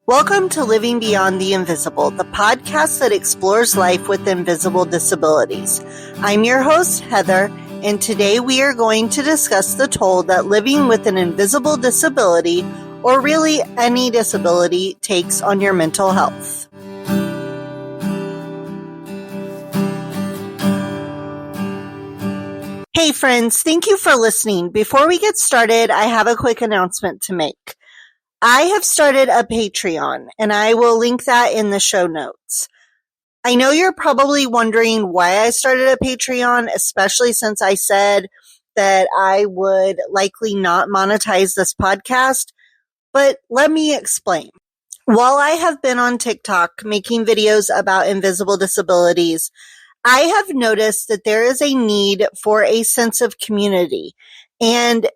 Welcome to Living Beyond the Invisible, the podcast that explores life with invisible disabilities. I'm your host, Heather, and today we are going to discuss the toll that living with an invisible disability, or really any disability, takes on your mental health. Hey friends, thank you for listening. Before we get started, I have a quick announcement to make. I have started a Patreon, and I will link that in the show notes. I know you're probably wondering why I started a Patreon, especially since I said that I would likely not monetize this podcast, but let me explain. While I have been on TikTok making videos about invisible disabilities, I have noticed that there is a need for a sense of community. And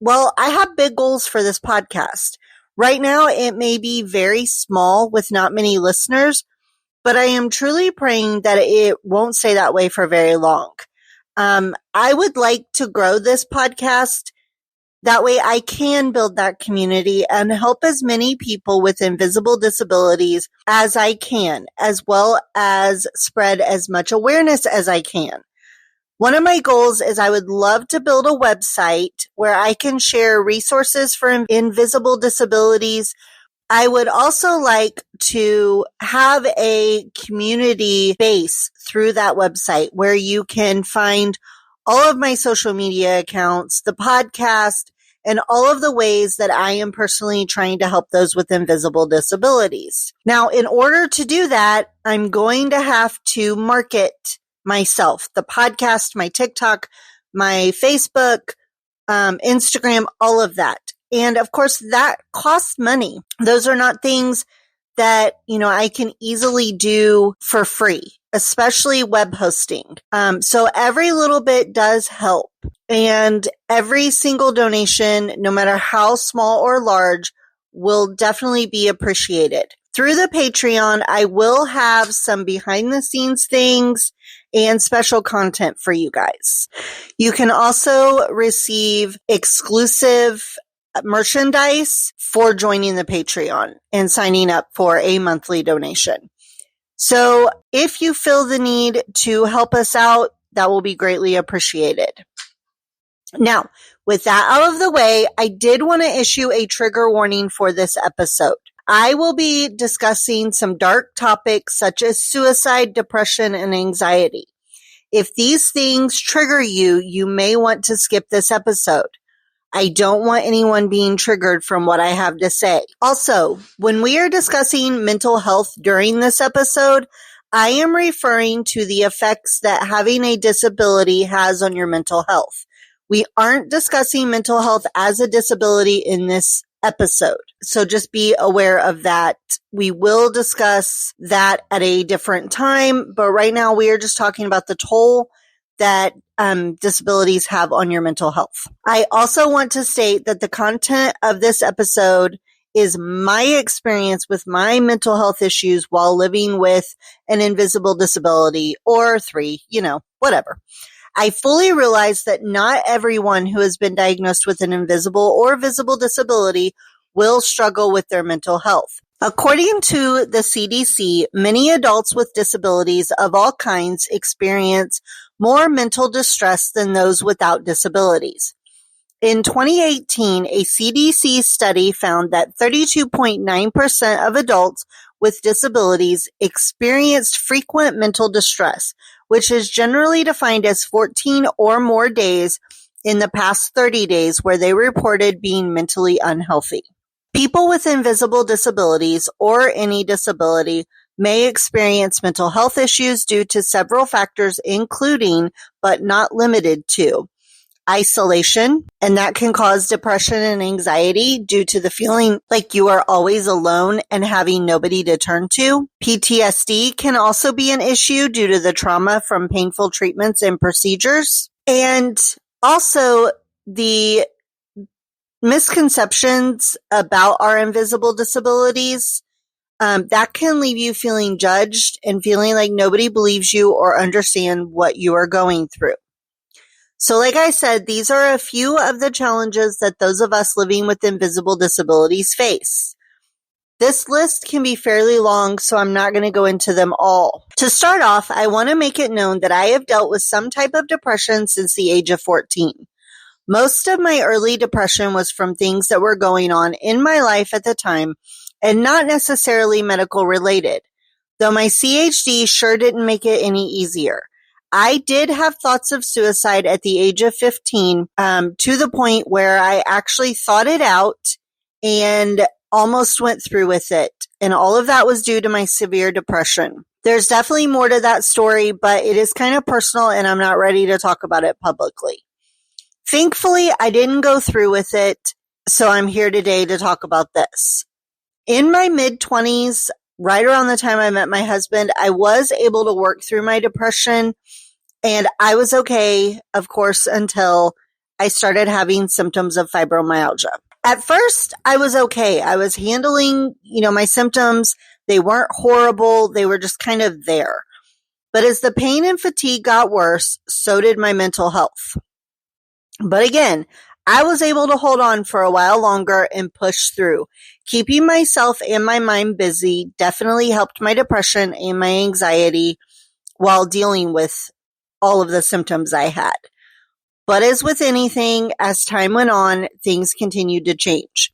well, I have big goals for this podcast. Right now, it may be very small with not many listeners, but I am truly praying that it won't stay that way for very long. I would like to grow this podcast. That way I can build that community and help as many people with invisible disabilities as I can, as well as spread as much awareness as I can. One of my goals is I would love to build a website where I can share resources for invisible disabilities. I would also like to have a community base through that website where you can find all of my social media accounts, the podcast, and all of the ways that I am personally trying to help those with invisible disabilities. Now, in order to do that, I'm going to have to market myself, the podcast, my TikTok, my Facebook, Instagram, all of that. And of course, that costs money. Those are not things that, I can easily do for free, especially web hosting. So every little bit does help. And every single donation, no matter how small or large, will definitely be appreciated. Through the Patreon, I will have some behind the scenes things and special content for you guys. You can also receive exclusive merchandise for joining the Patreon and signing up for a monthly donation. So if you feel the need to help us out, that will be greatly appreciated. Now, with that out of the way, I did want to issue a trigger warning for this episode. I will be discussing some dark topics such as suicide, depression, and anxiety. If these things trigger you, you may want to skip this episode. I don't want anyone being triggered from what I have to say. Also, when we are discussing mental health during this episode, I am referring to the effects that having a disability has on your mental health. We aren't discussing mental health as a disability in this episode. So just be aware of that. We will discuss that at a different time, but right now we are just talking about the toll that disabilities have on your mental health. I also want to state that the content of this episode is my experience with my mental health issues while living with an invisible disability or three, whatever. I fully realize that not everyone who has been diagnosed with an invisible or visible disability will struggle with their mental health. According to the CDC, many adults with disabilities of all kinds experience more mental distress than those without disabilities. In 2018, a CDC study found that 32.9% of adults with disabilities experienced frequent mental distress, which is generally defined as 14 or more days in the past 30 days where they reported being mentally unhealthy. People with invisible disabilities or any disability may experience mental health issues due to several factors, including, but not limited to, isolation, and that can cause depression and anxiety due to the feeling like you are always alone and having nobody to turn to. PTSD can also be an issue due to the trauma from painful treatments and procedures. And also the misconceptions about our invisible disabilities, that can leave you feeling judged and feeling like nobody believes you or understand what you are going through. So like I said, these are a few of the challenges that those of us living with invisible disabilities face. This list can be fairly long, so I'm not going to go into them all. To start off, I want to make it known that I have dealt with some type of depression since the age of 14. Most of my early depression was from things that were going on in my life at the time and not necessarily medical related, though my CHD sure didn't make it any easier. I did have thoughts of suicide at the age of 15, to the point where I actually thought it out and almost went through with it. And all of that was due to my severe depression. There's definitely more to that story, but it is kind of personal and I'm not ready to talk about it publicly. Thankfully, I didn't go through with it, so I'm here today to talk about this. In my mid-20s, right around the time I met my husband, I was able to work through my depression, and I was okay, of course, until I started having symptoms of fibromyalgia. At first, I was okay. I was handling, my symptoms. They weren't horrible. They were just kind of there. But as the pain and fatigue got worse, so did my mental health. But again, I was able to hold on for a while longer and push through. Keeping myself and my mind busy definitely helped my depression and my anxiety while dealing with all of the symptoms I had. But as with anything, as time went on, things continued to change.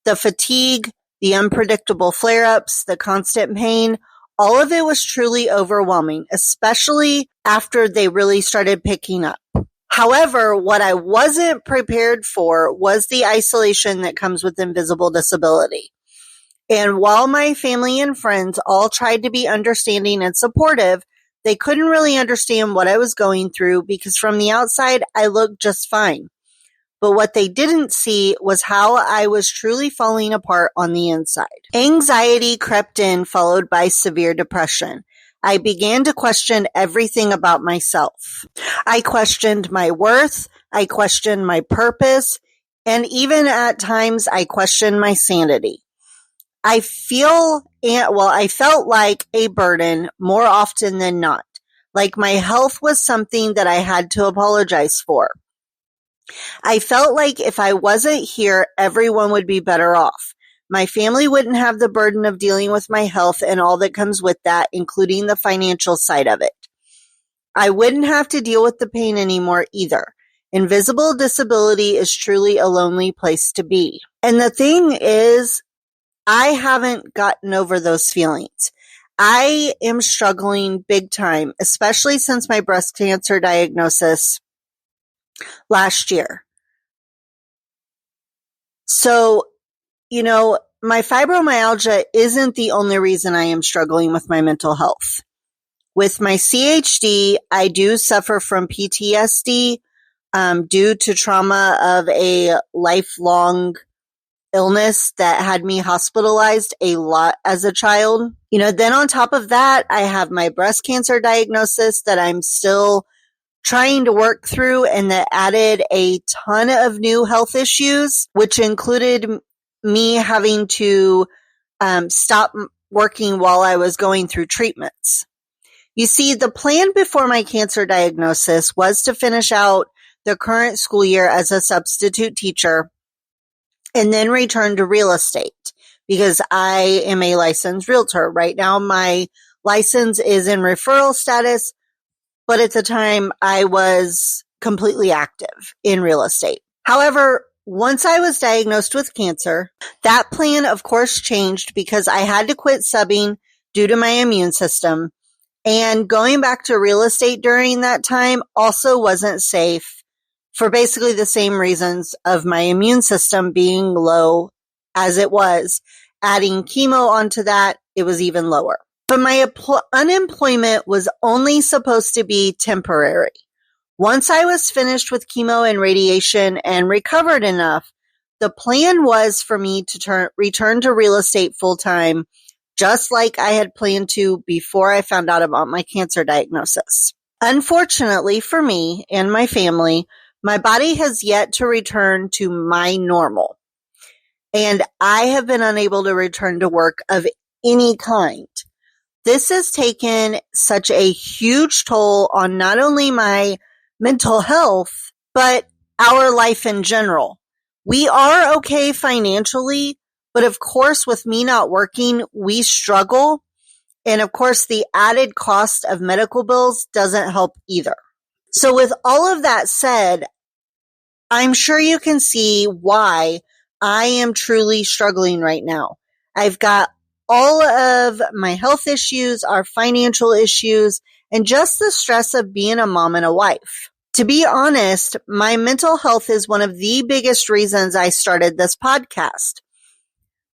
The fatigue, the unpredictable flare-ups, the constant pain, all of it was truly overwhelming, especially after they really started picking up. However, what I wasn't prepared for was the isolation that comes with invisible disability. And while my family and friends all tried to be understanding and supportive, they couldn't really understand what I was going through because from the outside, I looked just fine. But what they didn't see was how I was truly falling apart on the inside. Anxiety crept in, followed by severe depression. I began to question everything about myself. I questioned my worth, I questioned my purpose, and even at times I questioned my sanity. I felt like a burden more often than not, like my health was something that I had to apologize for. I felt like if I wasn't here, everyone would be better off. My family wouldn't have the burden of dealing with my health and all that comes with that, including the financial side of it. I wouldn't have to deal with the pain anymore either. Invisible disability is truly a lonely place to be. And the thing is, I haven't gotten over those feelings. I am struggling big time, especially since my breast cancer diagnosis last year. So, my fibromyalgia isn't the only reason I am struggling with my mental health. With my CHD, I do suffer from PTSD due to trauma of a lifelong illness that had me hospitalized a lot as a child. Then on top of that, I have my breast cancer diagnosis that I'm still trying to work through and that added a ton of new health issues, which included me having to stop working while I was going through treatments. You see, the plan before my cancer diagnosis was to finish out the current school year as a substitute teacher and then return to real estate because I am a licensed realtor. Right now, my license is in referral status, but at the time I was completely active in real estate. However, once I was diagnosed with cancer, that plan of course changed because I had to quit subbing due to my immune system. And going back to real estate during that time also wasn't safe for basically the same reasons of my immune system being low as it was. Adding chemo onto that, it was even lower. But my unemployment was only supposed to be temporary. Once I was finished with chemo and radiation and recovered enough, the plan was for me to return to real estate full-time, just like I had planned to before I found out about my cancer diagnosis. Unfortunately for me and my family, my body has yet to return to my normal, and I have been unable to return to work of any kind. This has taken such a huge toll on not only my mental health, but our life in general. We are okay financially, But of course, with me not working, we struggle. And of course, the added cost of medical bills doesn't help either. So with all of that said, I'm sure you can see why I am truly struggling right now. I've got all of my health issues, our financial issues, and just the stress of being a mom and a wife. To be honest, my mental health is one of the biggest reasons I started this podcast.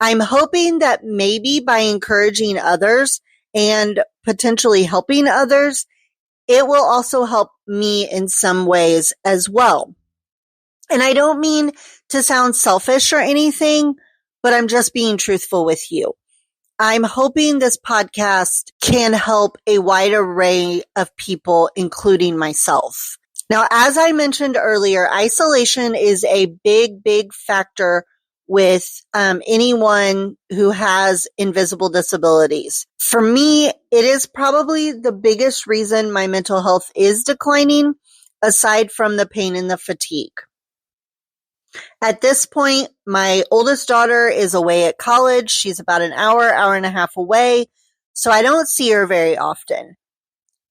I'm hoping that maybe by encouraging others and potentially helping others, it will also help me in some ways as well. And I don't mean to sound selfish or anything, but I'm just being truthful with you. I'm hoping this podcast can help a wide array of people, including myself. Now, as I mentioned earlier, isolation is a big, big factor with anyone who has invisible disabilities. For me, it is probably the biggest reason my mental health is declining, aside from the pain and the fatigue. At this point, my oldest daughter is away at college. She's about an hour and a half away, so I don't see her very often.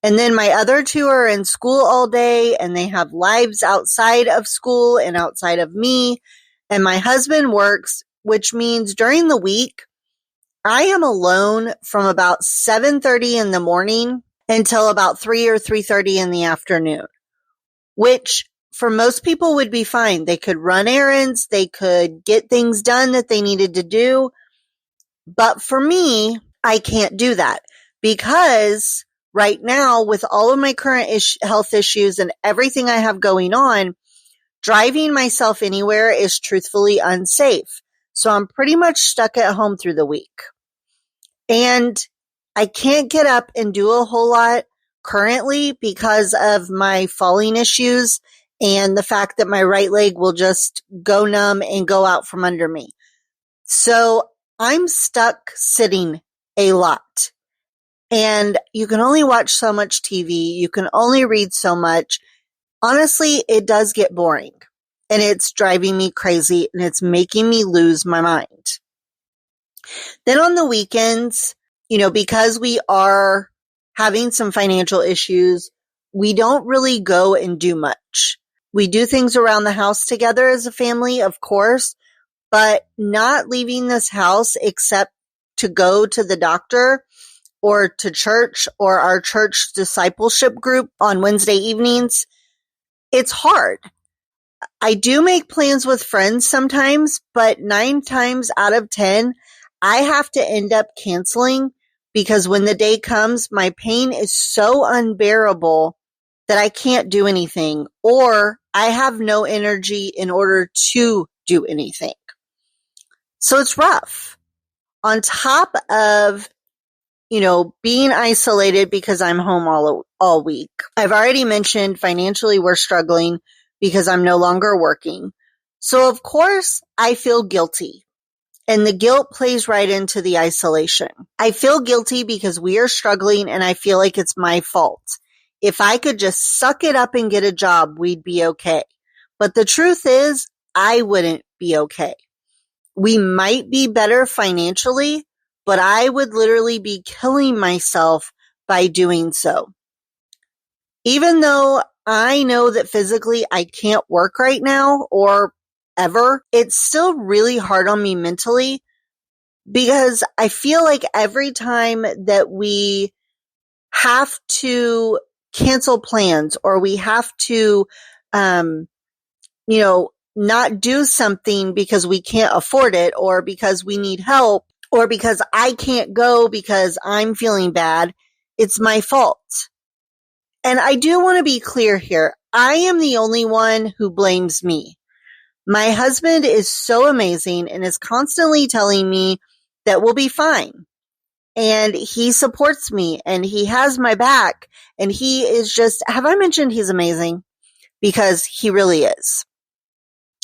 And then my other two are in school all day, and they have lives outside of school and outside of me. And my husband works, which means during the week, I am alone from about 7:30 in the morning until about 3 or 3:30 in the afternoon, which for most people would be fine. They could run errands, they could get things done that they needed to do. But for me, I can't do that because right now, with all of my current health issues and everything I have going on, driving myself anywhere is truthfully unsafe. So I'm pretty much stuck at home through the week. And I can't get up and do a whole lot currently because of my falling issues and the fact that my right leg will just go numb and go out from under me. So I'm stuck sitting a lot. And you can only watch so much TV. You can only read so much. Honestly, it does get boring. And it's driving me crazy and it's making me lose my mind. Then on the weekends, because we are having some financial issues, we don't really go and do much. We do things around the house together as a family, of course, but not leaving this house except to go to the doctor or to church or our church discipleship group on Wednesday evenings. It's hard. I do make plans with friends sometimes, but 9 times out of 10, I have to end up canceling because when the day comes, my pain is so unbearable that I can't do anything, or I have no energy in order to do anything. So it's rough. On top of, being isolated because I'm home all week. I've already mentioned financially we're struggling because I'm no longer working. So of course I feel guilty. And the guilt plays right into the isolation. I feel guilty because we are struggling and I feel like it's my fault. If I could just suck it up and get a job, we'd be okay. But the truth is, I wouldn't be okay. We might be better financially, but I would literally be killing myself by doing so. Even though I know that physically I can't work right now or ever, it's still really hard on me mentally because I feel like every time that we have to cancel plans or we have to, not do something because we can't afford it or because we need help or because I can't go because I'm feeling bad, it's my fault. And I do want to be clear here. I am the only one who blames me. My husband is so amazing and is constantly telling me that we'll be fine. And he supports me and he has my back. And he is just, have I mentioned he's amazing? Because he really is.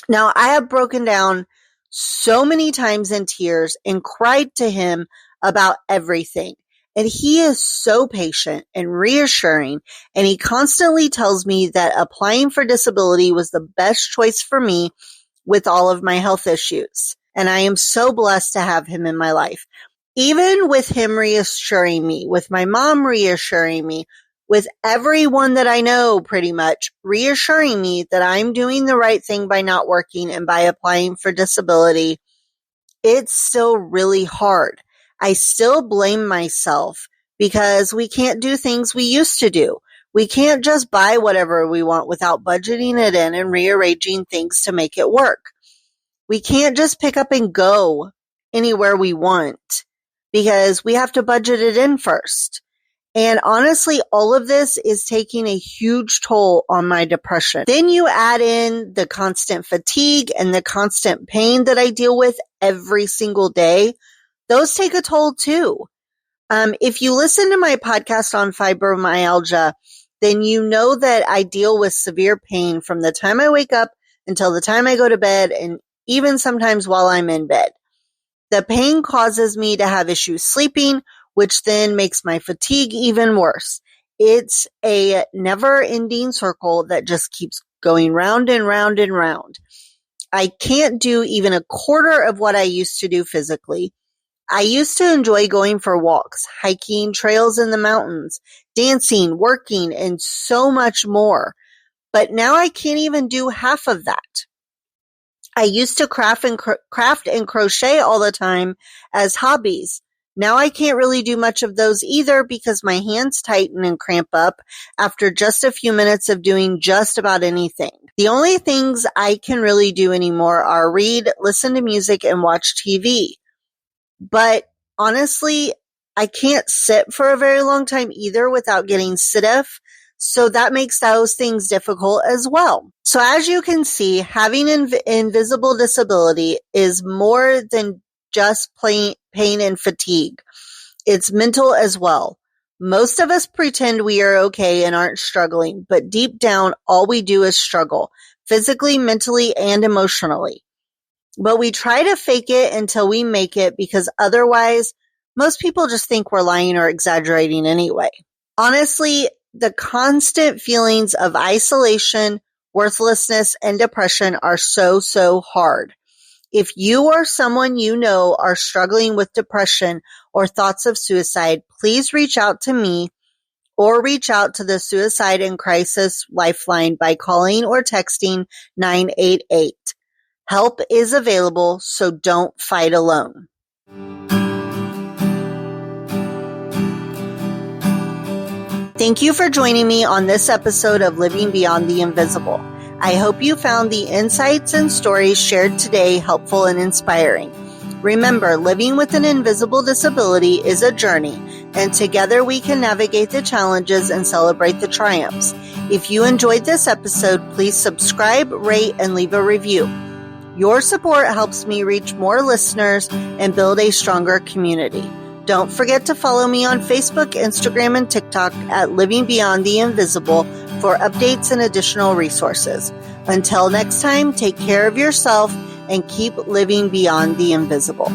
Now, I have broken down so many times in tears and cried to him about everything. And he is so patient and reassuring. And he constantly tells me that applying for disability was the best choice for me with all of my health issues. and I am so blessed to have him in my life. Even with him reassuring me, with my mom reassuring me, with everyone that I know pretty much reassuring me that I'm doing the right thing by not working and by applying for disability, it's still really hard. I still blame myself because we can't do things we used to do. We can't just buy whatever we want without budgeting it in and rearranging things to make it work. We can't just pick up and go anywhere we want because we have to budget it in first. And honestly, all of this is taking a huge toll on my depression. Then you add in the constant fatigue and the constant pain that I deal with every single day. Those take a toll too. If you listen to my podcast on fibromyalgia, then you know that I deal with severe pain from the time I wake up until the time I go to bed, and even sometimes while I'm in bed. The pain causes me to have issues sleeping, which then makes my fatigue even worse. It's a never-ending circle that just keeps going round and round and round. I can't do even a quarter of what I used to do physically. I used to enjoy going for walks, hiking trails in the mountains, dancing, working, and so much more. But now I can't even do half of that. I used to craft and crochet all the time as hobbies. Now I can't really do much of those either because my hands tighten and cramp up after just a few minutes of doing just about anything. The only things I can really do anymore are read, listen to music, and watch TV. But honestly, I can't sit for a very long time either without getting stiff. So that makes those things difficult as well. So as you can see, having invisible disability is more than just plain pain and fatigue. It's mental as well. Most of us pretend we are okay and aren't struggling, but deep down, all we do is struggle, physically, mentally, and emotionally. But we try to fake it until we make it because otherwise, most people just think we're lying or exaggerating anyway. Honestly, the constant feelings of isolation, worthlessness, and depression are so hard. If you or someone you know are struggling with depression or thoughts of suicide, please reach out to me or reach out to the Suicide and Crisis Lifeline by calling or texting 988. Help is available, so don't fight alone. Thank you for joining me on this episode of Living Beyond the Invisible. I hope you found the insights and stories shared today helpful and inspiring. Remember, living with an invisible disability is a journey, and together we can navigate the challenges and celebrate the triumphs. If you enjoyed this episode, please subscribe, rate, and leave a review. Your support helps me reach more listeners and build a stronger community. Don't forget to follow me on Facebook, Instagram, and TikTok at Living Beyond the Invisible for updates and additional resources. Until next time, take care of yourself and keep living beyond the invisible.